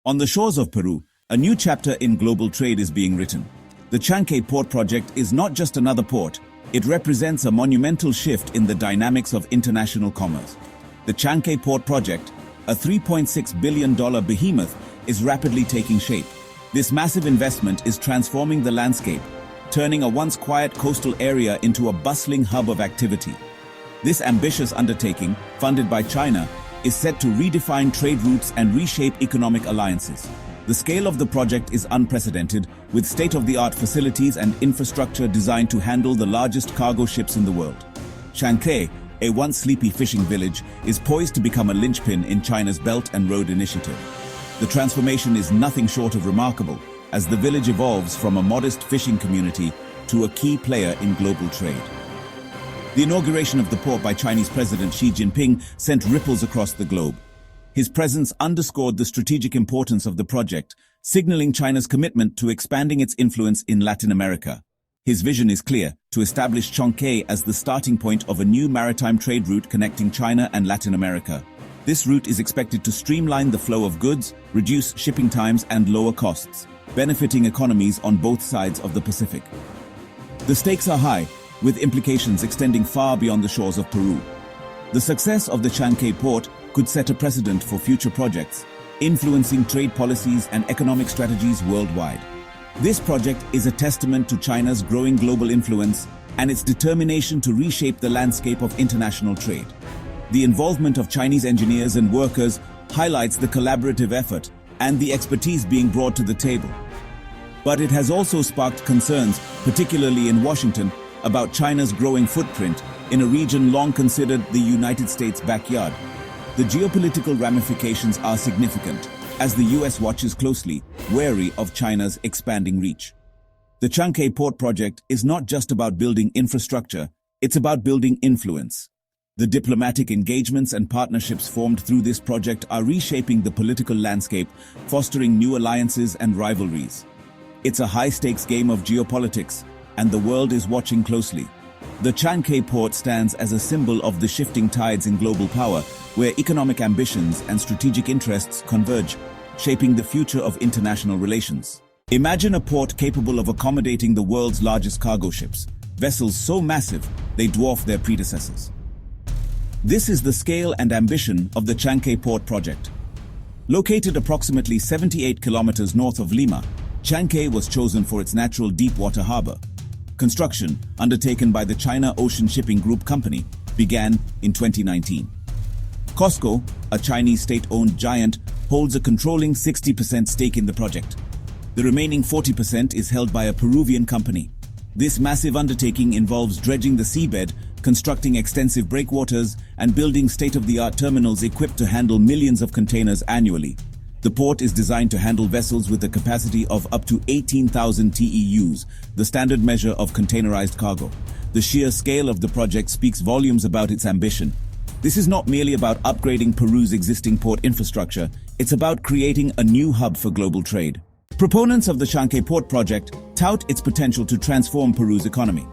On the shores of Peru, a new chapter in global trade is being written. The Chanquay Port project is not just another port, it represents a monumental shift in the dynamics of international commerce. The Chanquay Port project, a $3.6 billion behemoth, is rapidly taking shape. This massive investment is transforming the landscape, turning a once quiet coastal area into a bustling hub of activity. This ambitious undertaking, funded by China, is set to redefine trade routes and reshape economic alliances. The scale of the project is unprecedented, with state-of-the-art facilities and infrastructure designed to handle the largest cargo ships in the world. Chanquay, a once sleepy fishing village, is poised to become a linchpin in China's Belt and Road Initiative. The transformation is nothing short of remarkable, as the village evolves from a modest fishing community to a key player in global trade. The inauguration of the port by Chinese President Xi Jinping sent ripples across the globe. His presence underscored the strategic importance of the project, signaling China's commitment to expanding its influence in Latin America. His vision is clear: to establish Chanquay as the starting point of a new maritime trade route connecting China and Latin America. This route is expected to streamline the flow of goods, reduce shipping times, and lower costs, benefiting economies on both sides of the Pacific. The stakes are high, with implications extending far beyond the shores of Peru. The success of the Chanquay port could set a precedent for future projects, influencing trade policies and economic strategies worldwide. This project is a testament to China's growing global influence and its determination to reshape the landscape of international trade. The involvement of Chinese engineers and workers highlights the collaborative effort and the expertise being brought to the table. But it has also sparked concerns, particularly in Washington, about China's growing footprint in a region long considered the United States' backyard. The geopolitical ramifications are significant, as the US watches closely, wary of China's expanding reach. The Chanquay Port project is not just about building infrastructure, it's about building influence. The diplomatic engagements and partnerships formed through this project are reshaping the political landscape, fostering new alliances and rivalries. It's a high-stakes game of geopolitics, and the world is watching closely. The Chanquay port stands as a symbol of the shifting tides in global power, where economic ambitions and strategic interests converge, shaping the future of international relations. Imagine a port capable of accommodating the world's largest cargo ships, vessels so massive they dwarf their predecessors. This is the scale and ambition of the Chanquay Port project. Located approximately 78 kilometers north of Lima, Chanquay was chosen for its natural deep-water harbor. Construction, undertaken by the China Ocean Shipping Group Company, began in 2019. COSCO, a Chinese state-owned giant, holds a controlling 60% stake in the project. The remaining 40% is held by a Peruvian company. This massive undertaking involves dredging the seabed, constructing extensive breakwaters, and building state-of-the-art terminals equipped to handle millions of containers annually. The port is designed to handle vessels with a capacity of up to 18,000 TEUs, the standard measure of containerized cargo. The sheer scale of the project speaks volumes about its ambition. This is not merely about upgrading Peru's existing port infrastructure, it's about creating a new hub for global trade. Proponents of the Chanquay Port project tout its potential to transform Peru's economy.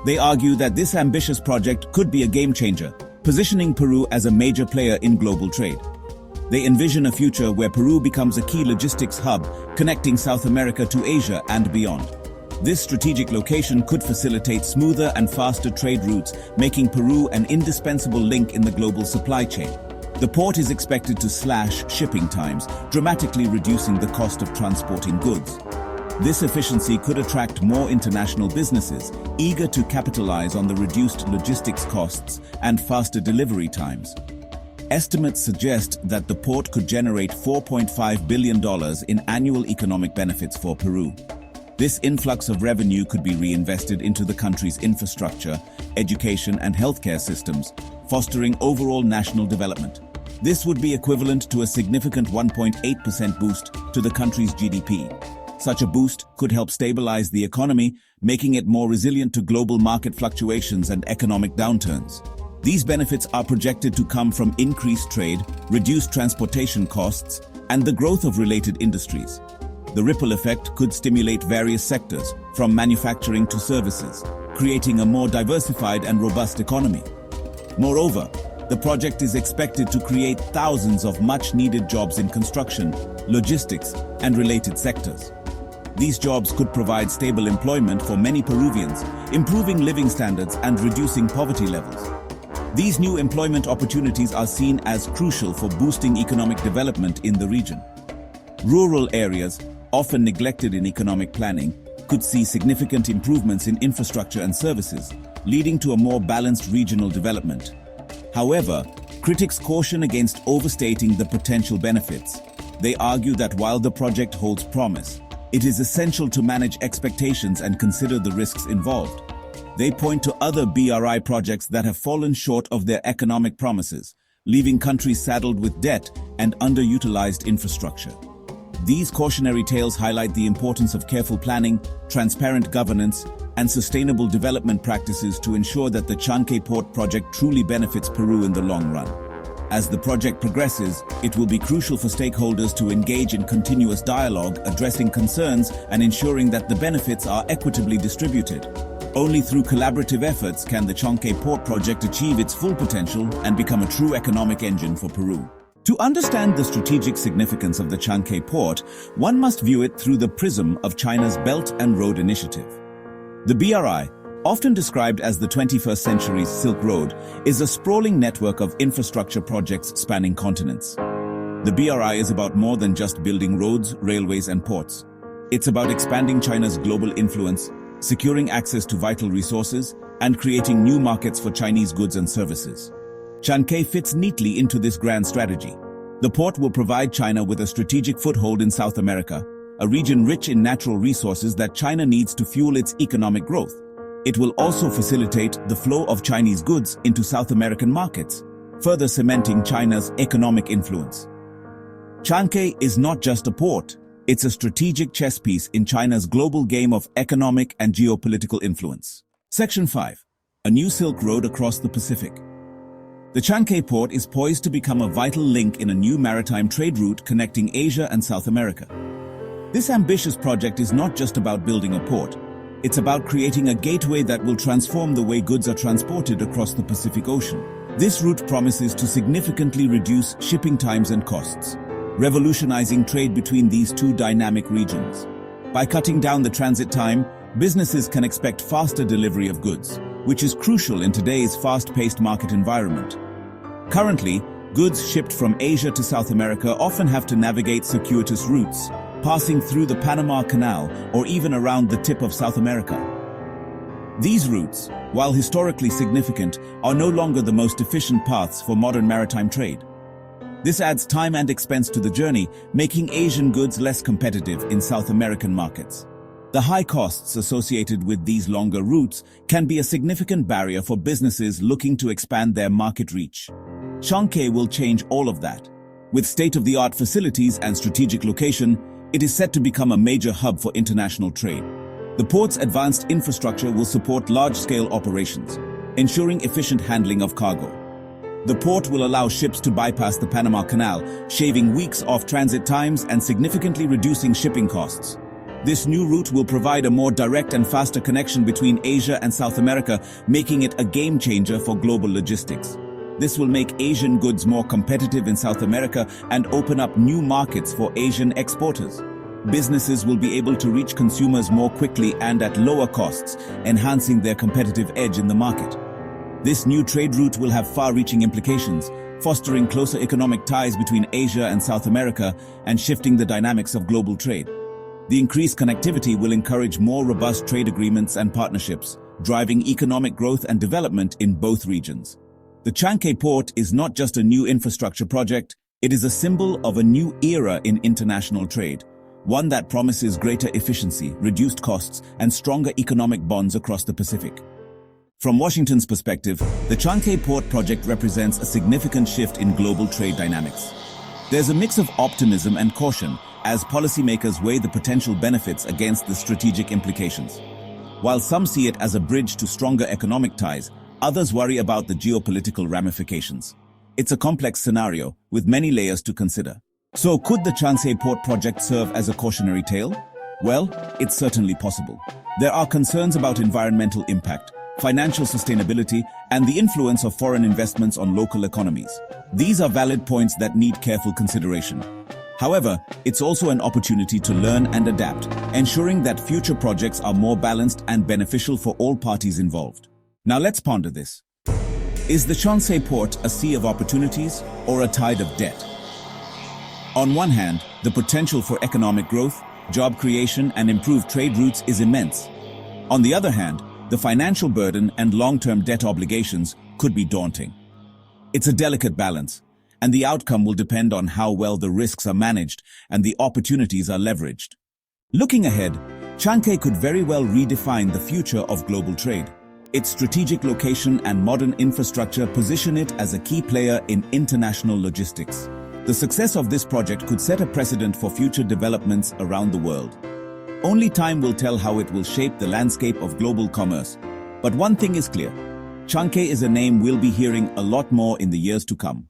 They argue that this ambitious project could be a game-changer, positioning Peru as a major player in global trade. They envision a future where Peru becomes a key logistics hub, connecting South America to Asia and beyond. This strategic location could facilitate smoother and faster trade routes, making Peru an indispensable link in the global supply chain. The port is expected to slash shipping times, dramatically reducing the cost of transporting goods. This efficiency could attract more international businesses, eager to capitalize on the reduced logistics costs and faster delivery times. Estimates suggest that the port could generate $4.5 billion in annual economic benefits for Peru. This influx of revenue could be reinvested into the country's infrastructure, education, and healthcare systems, fostering overall national development. This would be equivalent to a significant 1.8% boost to the country's GDP. Such a boost could help stabilize the economy, making it more resilient to global market fluctuations and economic downturns. These benefits are projected to come from increased trade, reduced transportation costs, and the growth of related industries. The ripple effect could stimulate various sectors, from manufacturing to services, creating a more diversified and robust economy. Moreover, The project is expected to create thousands of much-needed jobs in construction, logistics, and related sectors. These jobs could provide stable employment for many Peruvians, improving living standards and reducing poverty levels. These new employment opportunities are seen as crucial for boosting economic development in the region. Rural areas, often neglected in economic planning, could see significant improvements in infrastructure and services, leading to a more balanced regional development. However, critics caution against overstating the potential benefits. They argue that while the project holds promise, it is essential to manage expectations and consider the risks involved. They point to other BRI projects that have fallen short of their economic promises, leaving countries saddled with debt and underutilized infrastructure. These cautionary tales highlight the importance of careful planning, transparent governance, and sustainable development practices to ensure that the Chanquay Port project truly benefits Peru in the long run. As the project progresses, it will be crucial for stakeholders to engage in continuous dialogue, addressing concerns and ensuring that the benefits are equitably distributed. Only through collaborative efforts can the Chanquay Port project achieve its full potential and become a true economic engine for Peru. To understand the strategic significance of the Chanquay Port, one must view it through the prism of China's Belt and Road Initiative. The BRI, often described as the 21st century's Silk Road, is a sprawling network of infrastructure projects spanning continents. The BRI is about more than just building roads, railways, and ports. It's about expanding China's global influence, securing access to vital resources, and creating new markets for Chinese goods and services. Chanquay fits neatly into this grand strategy. The port will provide China with a strategic foothold in South America, a region rich in natural resources that China needs to fuel its economic growth. It will also facilitate the flow of Chinese goods into South American markets, further cementing China's economic influence. Chanquay is not just a port, it's a strategic chess piece in China's global game of economic and geopolitical influence. Section 5. A new Silk Road across the Pacific. The Chanquay Port is poised to become a vital link in a new maritime trade route connecting Asia and South America. This ambitious project is not just about building a port. It's about creating a gateway that will transform the way goods are transported across the Pacific Ocean. This route promises to significantly reduce shipping times and costs, revolutionizing trade between these two dynamic regions. By cutting down the transit time, businesses can expect faster delivery of goods, which is crucial in today's fast-paced market environment. Currently, goods shipped from Asia to South America often have to navigate circuitous routes, passing through the Panama Canal or even around the tip of South America. These routes, while historically significant, are no longer the most efficient paths for modern maritime trade. This adds time and expense to the journey, making Asian goods less competitive in South American markets. The high costs associated with these longer routes can be a significant barrier for businesses looking to expand their market reach. Chanquay will change all of that. With state-of-the-art facilities and strategic location, it is set to become a major hub for international trade. The port's advanced infrastructure will support large-scale operations, ensuring efficient handling of cargo. The port will allow ships to bypass the Panama Canal, shaving weeks off transit times and significantly reducing shipping costs. This new route will provide a more direct and faster connection between Asia and South America, making it a game-changer for global logistics. This will make Asian goods more competitive in South America and open up new markets for Asian exporters. Businesses will be able to reach consumers more quickly and at lower costs, enhancing their competitive edge in the market. This new trade route will have far-reaching implications, fostering closer economic ties between Asia and South America and shifting the dynamics of global trade. The increased connectivity will encourage more robust trade agreements and partnerships, driving economic growth and development in both regions. The Chanquay Port is not just a new infrastructure project, it is a symbol of a new era in international trade, one that promises greater efficiency, reduced costs, and stronger economic bonds across the Pacific. From Washington's perspective, the Chanquay Port project represents a significant shift in global trade dynamics. There's a mix of optimism and caution as policymakers weigh the potential benefits against the strategic implications. While some see it as a bridge to stronger economic ties, others worry about the geopolitical ramifications. It's a complex scenario with many layers to consider. So could the Chanquay Port project serve as a cautionary tale? Well, it's certainly possible. There are concerns about environmental impact, financial sustainability, and the influence of foreign investments on local economies. These are valid points that need careful consideration. However, it's also an opportunity to learn and adapt, ensuring that future projects are more balanced and beneficial for all parties involved. Now let's ponder this. Is the Changsha port a sea of opportunities or a tide of debt? On one hand, the potential for economic growth, job creation, and improved trade routes is immense. On the other hand, the financial burden and long-term debt obligations could be daunting. It's a delicate balance, and the outcome will depend on how well the risks are managed and the opportunities are leveraged. Looking ahead, Changsha could very well redefine the future of global trade. Its strategic location and modern infrastructure position it as a key player in international logistics. The success of this project could set a precedent for future developments around the world. Only time will tell how it will shape the landscape of global commerce. But one thing is clear: Changsha is a name we'll be hearing a lot more in the years to come.